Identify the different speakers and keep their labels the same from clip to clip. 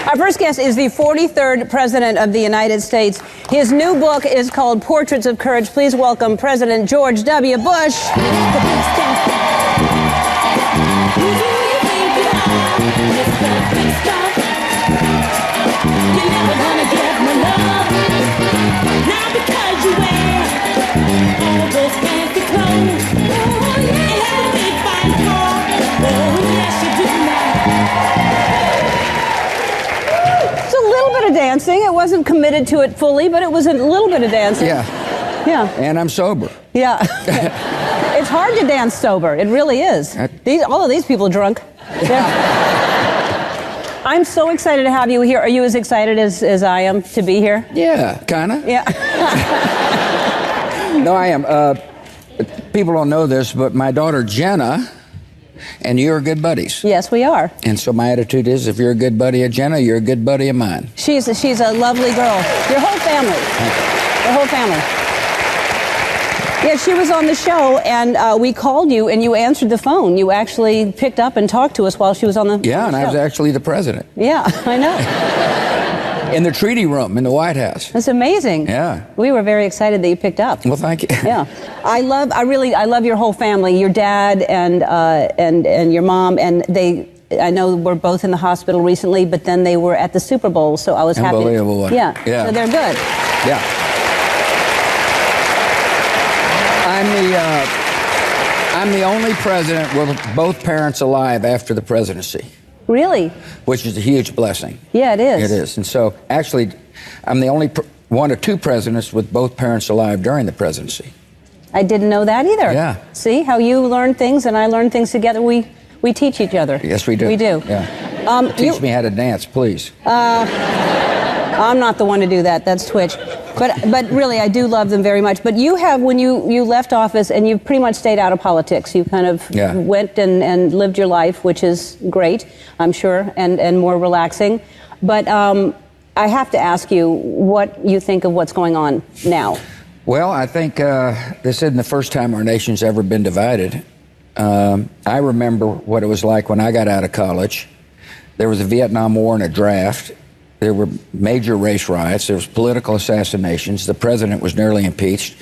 Speaker 1: Our first guest is the 43rd President of the United States. His new book is called Portraits of Courage. Please welcome President George W. Bush. Dancing. It wasn't committed to it fully, but it was a little bit of dancing.
Speaker 2: Yeah.
Speaker 1: Yeah.
Speaker 2: And I'm sober.
Speaker 1: Yeah. It's hard to dance sober. It really is. All of these people are drunk. I'm so excited to have you here. Are you as excited as I am to be here?
Speaker 2: Yeah, kind of.
Speaker 1: Yeah.
Speaker 2: No, I am. People don't know this, but my daughter Jenna and you are good buddies.
Speaker 1: Yes, we are.
Speaker 2: And so my attitude is, if you're a good buddy of Jenna, you're a good buddy of mine.
Speaker 1: She's a lovely girl. Your whole family. Your whole family. Yeah, she was on the show, and we called you, and you answered the phone. You actually picked up and talked to us while she was on the
Speaker 2: Yeah,
Speaker 1: on the
Speaker 2: and
Speaker 1: show.
Speaker 2: I was actually the president.
Speaker 1: Yeah, I know.
Speaker 2: In the treaty room in the White House.
Speaker 1: That's amazing.
Speaker 2: Yeah.
Speaker 1: We were very excited that you picked up.
Speaker 2: Well, thank you.
Speaker 1: Yeah. I love your whole family, your dad and your mom, and I know we're both in the hospital recently, but then they were at the Super Bowl, so I was happy.
Speaker 2: Unbelievable.
Speaker 1: Yeah.
Speaker 2: Yeah.
Speaker 1: So they're good.
Speaker 2: Yeah. I'm the only president with both parents alive after the presidency.
Speaker 1: Really?
Speaker 2: Which is a huge blessing.
Speaker 1: Yeah, it is.
Speaker 2: It is. And so, actually, I'm the only one of two presidents with both parents alive during the presidency.
Speaker 1: I didn't know that either.
Speaker 2: Yeah.
Speaker 1: See how you learn things and I learn things together. We teach each other.
Speaker 2: Yes, we do.
Speaker 1: We do.
Speaker 2: Yeah. Teach me how to dance, please.
Speaker 1: I'm not the one to do that. That's Twitch. But really, I do love them very much. But you have, when you left office, and you've pretty much stayed out of politics. You kind of went and lived your life, which is great, I'm sure, and more relaxing. But I have to ask you what you think of what's going on now.
Speaker 2: Well, I think this isn't the first time our nation's ever been divided. I remember what it was like when I got out of college. There was a Vietnam War and a draft. There were major race riots. There was political assassinations. The president was nearly impeached.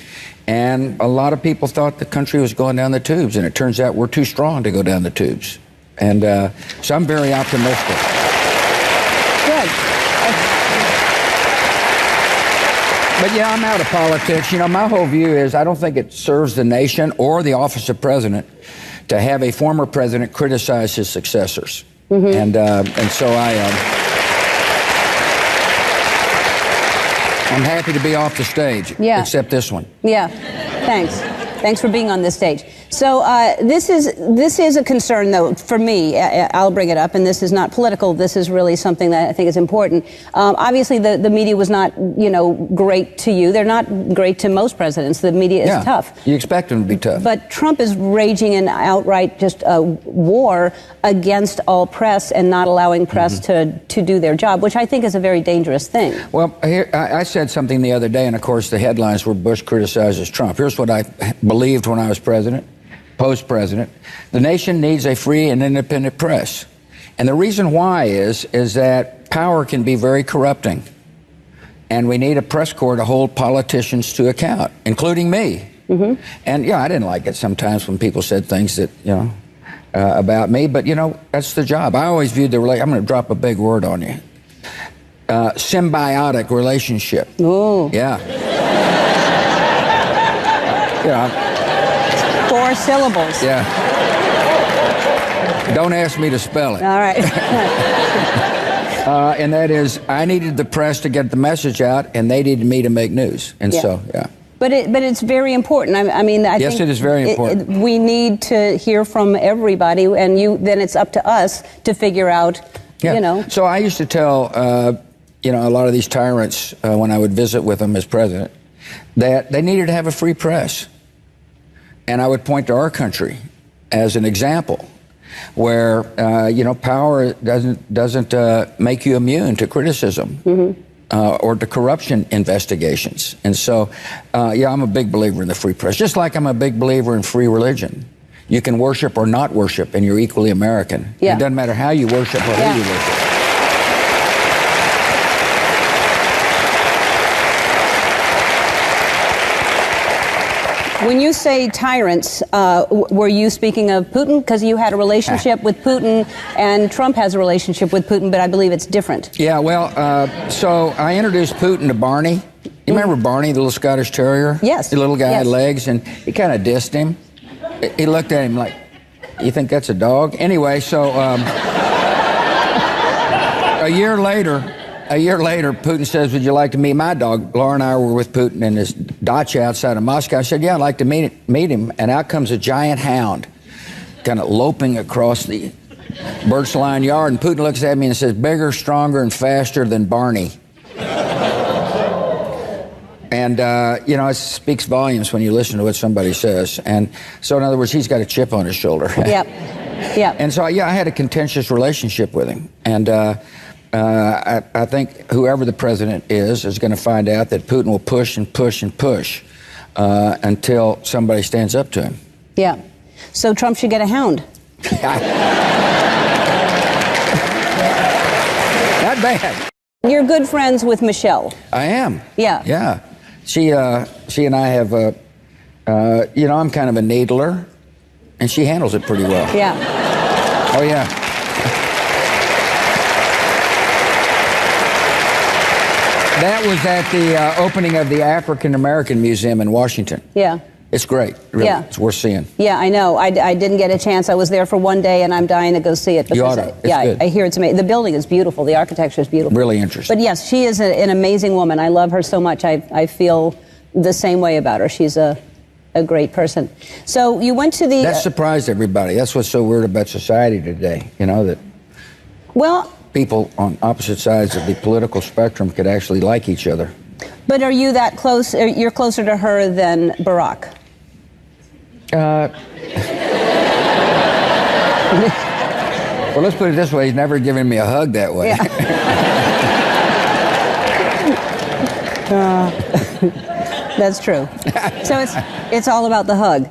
Speaker 2: And a lot of people thought the country was going down the tubes. And it turns out we're too strong to go down the tubes. And so I'm very optimistic.
Speaker 1: Good.
Speaker 2: But yeah, I'm out of politics. You know, my whole view is I don't think it serves the nation or the office of president to have a former president criticize his successors. Mm-hmm. And so I'm happy to be off the stage, except this one.
Speaker 1: Yeah, thanks. Thanks for being on this stage. So this is a concern, though, for me. I'll bring it up, and this is not political. This is really something that I think is important. Obviously, the media was not, great to you. They're not great to most presidents. The media is tough.
Speaker 2: You expect them to be tough.
Speaker 1: But Trump is raging an outright just a war against all press and not allowing press to do their job, which I think is a very dangerous thing.
Speaker 2: Well, here, I said something the other day, and of course the headlines were Bush criticizes Trump. Here's what I believed when I was president. Post-president, the nation needs a free and independent press. And the reason why is that power can be very corrupting. And we need a press corps to hold politicians to account, including me. Mm-hmm. And, I didn't like it sometimes when people said things that, about me. But, that's the job. I always viewed the relationship. I'm going to drop a big word on you. Symbiotic relationship.
Speaker 1: Ooh.
Speaker 2: Yeah.
Speaker 1: 4 syllables.
Speaker 2: Yeah. Don't ask me to spell it.
Speaker 1: All right.
Speaker 2: And that is, I needed the press to get the message out, and they needed me to make news. And so.
Speaker 1: But it's very important. I mean, I think
Speaker 2: it is very important.
Speaker 1: We need to hear from everybody, and then it's up to us to figure out,
Speaker 2: So I used to tell, a lot of these tyrants when I would visit with them as president, that they needed to have a free press. And I would point to our country as an example where, power doesn't make you immune to criticism or to corruption investigations. And so, I'm a big believer in the free press, just like I'm a big believer in free religion. You can worship or not worship, and you're equally American.
Speaker 1: Yeah.
Speaker 2: It doesn't matter how you worship or who you worship.
Speaker 1: When you say tyrants, were you speaking of Putin? Because you had a relationship with Putin, and Trump has a relationship with Putin, but I believe it's different.
Speaker 2: Yeah, well, so I introduced Putin to Barney. You remember Barney, the little Scottish Terrier?
Speaker 1: Yes.
Speaker 2: The little guy
Speaker 1: yes.
Speaker 2: had legs, and he kind of dissed him. He looked at him like, you think that's a dog? Anyway, so a year later, Putin says, would you like to meet my dog? Laura and I were with Putin in his dacha outside of Moscow. I said, yeah, I'd like to meet him. And out comes a giant hound, kind of loping across the birch line yard. And Putin looks at me and says, bigger, stronger, and faster than Barney. And, it speaks volumes when you listen to what somebody says. And so, in other words, he's got a chip on his shoulder.
Speaker 1: Yep.
Speaker 2: And so, yeah, I had a contentious relationship with him. And I think whoever the president is going to find out that Putin will push and push and push until somebody stands up to him.
Speaker 1: Yeah. So Trump should get a hound.
Speaker 2: Not bad.
Speaker 1: You're good friends with Michelle.
Speaker 2: I am.
Speaker 1: Yeah.
Speaker 2: Yeah. She and I have, I'm kind of a needler, and she handles it pretty well.
Speaker 1: Yeah.
Speaker 2: Oh, yeah. That was at the opening of the African American Museum in Washington.
Speaker 1: Yeah.
Speaker 2: It's great. Really.
Speaker 1: Yeah.
Speaker 2: It's worth seeing.
Speaker 1: Yeah, I know. I didn't get a chance. I was there for one day, and I'm dying to go see it.
Speaker 2: You ought to. It's good.
Speaker 1: I hear it's amazing. The building is beautiful. The architecture is beautiful.
Speaker 2: Really interesting.
Speaker 1: But yes, she is an amazing woman. I love her so much. I feel the same way about her. She's a great person. So you went to the...
Speaker 2: That surprised everybody. That's what's so weird about society today, that...
Speaker 1: Well...
Speaker 2: people on opposite sides of the political spectrum could actually like each other.
Speaker 1: But are you that close? You're closer to her than Barack?
Speaker 2: Well, let's put it this way. He's never given me a hug that way.
Speaker 1: Yeah. That's true. So it's all about the hug.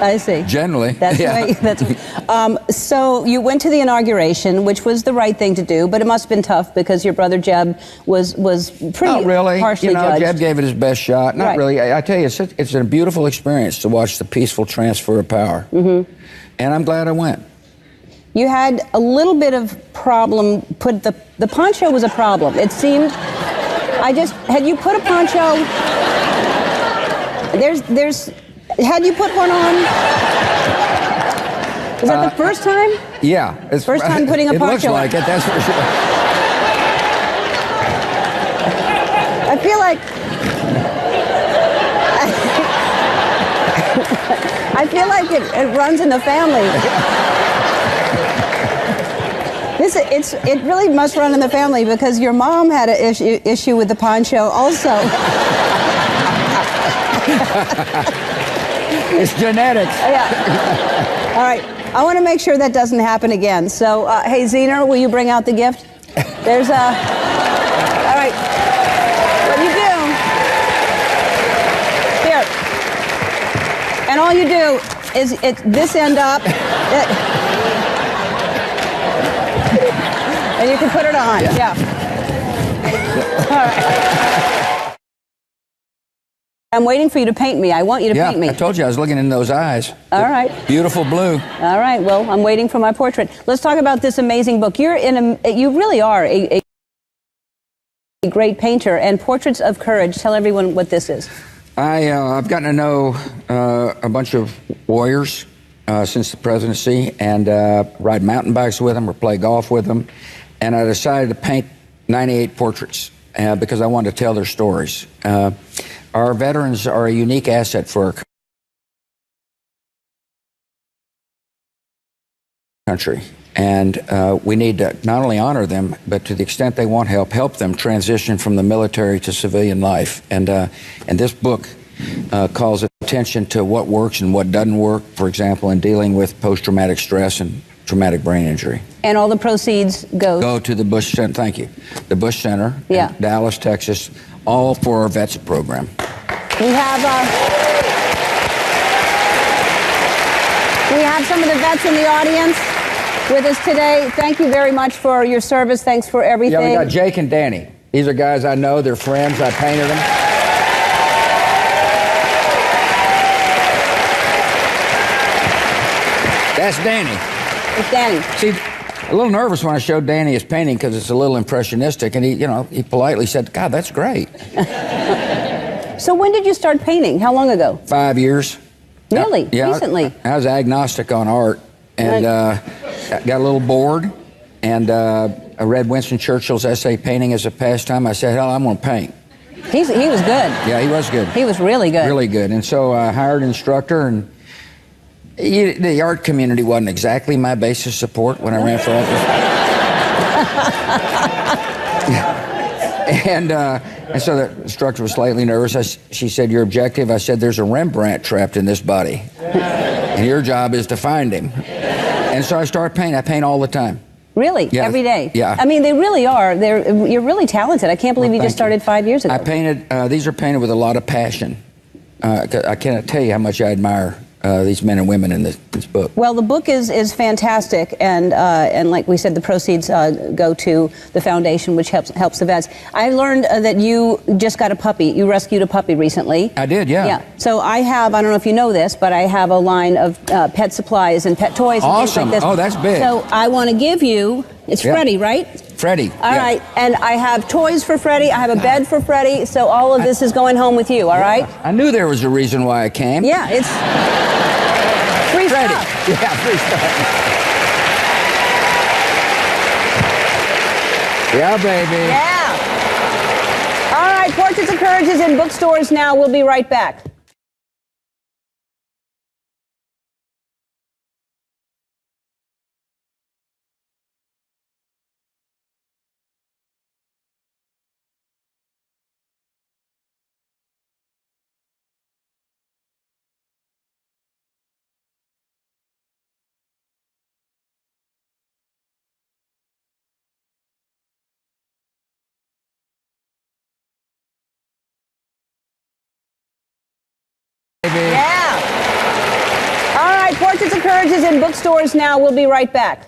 Speaker 1: I see.
Speaker 2: Generally.
Speaker 1: That's right. So you went to the inauguration, which was the right thing to do, but it must have been tough because your brother Jeb was pretty
Speaker 2: Not really.
Speaker 1: harshly judged.
Speaker 2: Jeb gave it his best shot. Not really. I tell you, it's a beautiful experience to watch the peaceful transfer of power. Mm-hmm. And I'm glad I went. You
Speaker 1: had a little bit of problem. The poncho was a problem. It seemed. Had you put a poncho? Had you put one on? Is that the first time?
Speaker 2: Yeah.
Speaker 1: It's first time putting a poncho on.
Speaker 2: It looks like it, that's for sure.
Speaker 1: I feel like... it runs in the family. It really must run in the family because your mom had an issue with the poncho also.
Speaker 2: It's genetics.
Speaker 1: Yeah. All right. I want to make sure that doesn't happen again. So, hey, Zener, will you bring out the gift? There's a... All right. What you do... Here. And all you do is this end up... and you can put it on. Yeah. All right. I'm waiting for you to paint me. I want you to paint me.
Speaker 2: I told you I was looking in those eyes.
Speaker 1: All right.
Speaker 2: Beautiful blue.
Speaker 1: All right. Well, I'm waiting for my portrait. Let's talk about this amazing book. You really are a great painter. And Portraits of Courage. Tell everyone what this is.
Speaker 2: I've gotten to know a bunch of warriors since the presidency and ride mountain bikes with them or play golf with them. And I decided to paint 98 portraits because I wanted to tell their stories. Our veterans are a unique asset for our country, and we need to not only honor them, but to the extent they want help them transition from the military to civilian life. And this book calls attention to what works and what doesn't work, for example, in dealing with post-traumatic stress and traumatic brain injury.
Speaker 1: And all the proceeds go
Speaker 2: to the Bush Center. Thank you. The Bush Center in Dallas, Texas, all for our vets program.
Speaker 1: We have some of the vets in the audience with us today. Thank you very much for your service. Thanks for everything.
Speaker 2: Yeah, we got Jake and Danny. These are guys I know. They're friends. I painted them. That's Danny.
Speaker 1: It's Danny.
Speaker 2: See, a little nervous when I showed Danny his painting because it's a little impressionistic, and he politely said, "God, that's great."
Speaker 1: So when did you start painting? How long ago?
Speaker 2: 5 years.
Speaker 1: Really?
Speaker 2: Yeah,
Speaker 1: Recently?
Speaker 2: I was agnostic on art, and got a little bored, and I read Winston Churchill's essay, Painting as a Pastime. I said, hell, I'm going to paint.
Speaker 1: He was good.
Speaker 2: Yeah, he was good.
Speaker 1: He was really good.
Speaker 2: Really good. And so I hired an instructor, and the art community wasn't exactly my base of support when I ran for office. And so the instructor was slightly nervous. She said, "You're objective." I said, "There's a Rembrandt trapped in this body, and your job is to find him." And so I started painting. I paint all the time.
Speaker 1: Really?
Speaker 2: Yeah.
Speaker 1: Every day?
Speaker 2: Yeah.
Speaker 1: I mean, they really are. You're really talented. I can't believe you just started 5 years ago.
Speaker 2: I painted, these are painted with a lot of passion. I cannot tell you how much I admire these men and women in this book.
Speaker 1: Well, the book is fantastic, and like we said, the proceeds go to the foundation, which helps the vets. I learned that you just got a puppy. You rescued a puppy recently.
Speaker 2: I did, yeah.
Speaker 1: Yeah. So I don't know if you know this, but I have a line of pet supplies and pet toys.
Speaker 2: Awesome.
Speaker 1: And things like this.
Speaker 2: Oh, that's big.
Speaker 1: So I want to give you. It's Freddie, right?
Speaker 2: Freddie.
Speaker 1: All right, and I have toys for Freddie. I have a bed for Freddie. So all of this is going home with you. All right?
Speaker 2: I knew there was a reason why I came.
Speaker 1: Yeah, it's free
Speaker 2: Freddie.
Speaker 1: stuff.
Speaker 2: Yeah, free stuff. Yeah, baby.
Speaker 1: Yeah. All right, Portraits of Courage is in bookstores now. We'll be right back. Yeah. All right, Portraits of Courage is in bookstores now. We'll be right back.